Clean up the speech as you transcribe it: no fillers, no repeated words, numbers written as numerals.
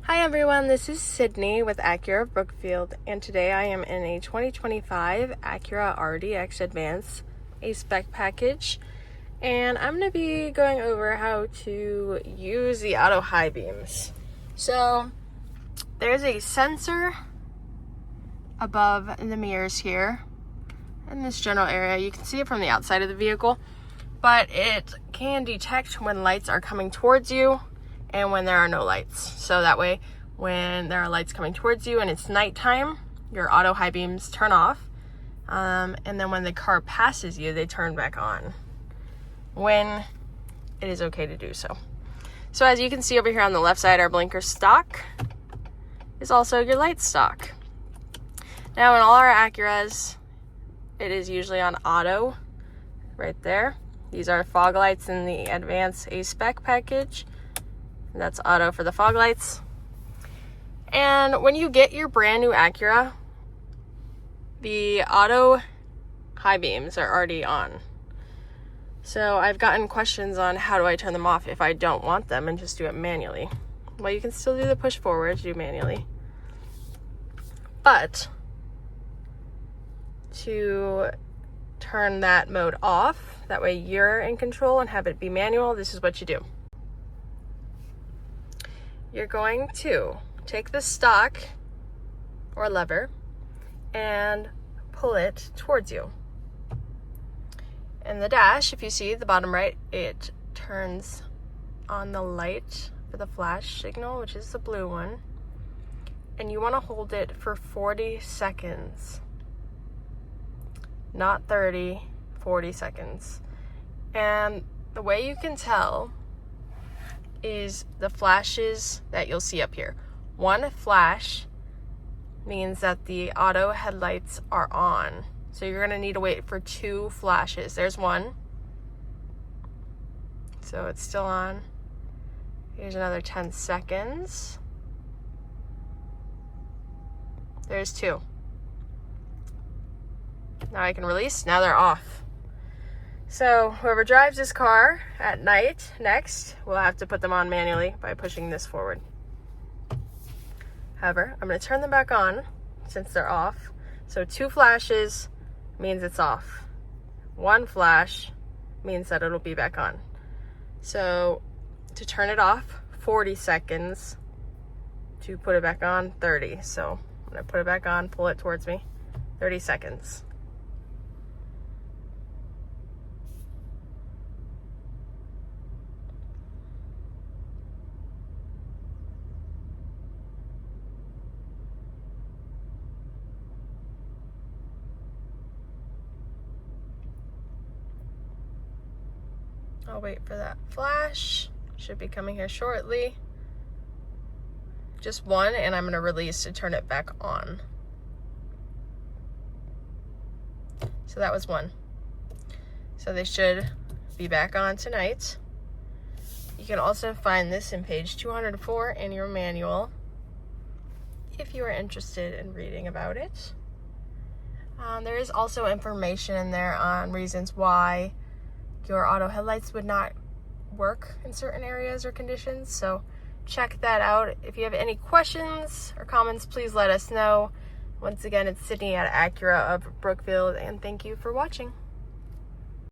Hi everyone, this is Sydney with Acura of Brookfield, and today I am in a 2025 Acura RDX Advance, a spec package, and I'm going to be going over how to use the auto high beams. So there's a sensor above the mirrors here in this general area. You can see it from the outside of the vehicle, but it can detect when lights are coming towards you and when there are no lights. So that way, when there are lights coming towards you and it's nighttime, your auto high beams turn off. And then when the car passes you, they turn back on when it is okay to do so. So as you can see over here on the left side, our blinker stock is also your light stock. Now in all our Acuras, it is usually on auto right there. These are fog lights in the Advance A-Spec package. That's auto for the fog lights. And when you get your brand new Acura, the auto high beams are already on. So I've gotten questions on how do I turn them off if I don't want them and just do it manually. Well, you can still do the push forward to do manually. But to turn that mode off, that way you're in control and have it be manual, this is what you do. You're going to take the stock or lever and pull it towards you. In the dash, if you see the bottom right, it turns on the light for the flash signal, which is the blue one. And you want to hold it for 40 seconds. Not 30, 40 seconds. And the way you can tell is the flashes that you'll see up here. One flash means that the auto headlights are on. So you're gonna need to wait for 2 flashes. There's one. So it's still on. Here's another 10 seconds. There's 2. Now I can release. Now they're off. So whoever drives this car at night next will have to put them on manually by pushing this forward. However, I'm going to turn them back on since they're off. So 2 flashes means it's off. 1 flash means that it'll be back on. So to turn it off, 40 seconds. To put it back on, 30. So I'm going to put it back on, pull it towards me, 30 seconds. I'll wait for that flash. Should be coming here shortly. Just 1, and I'm going to release to turn it back on. So that was 1. So they should be back on tonight. You can also find this in page 204 in your manual if you are interested in reading about it. There is also information in there on reasons why your auto headlights would not work in certain areas or conditions, so check that out. If you have any questions or comments, please let us know. Once again, it's Sydney at Acura of Brookfield, and thank you for watching.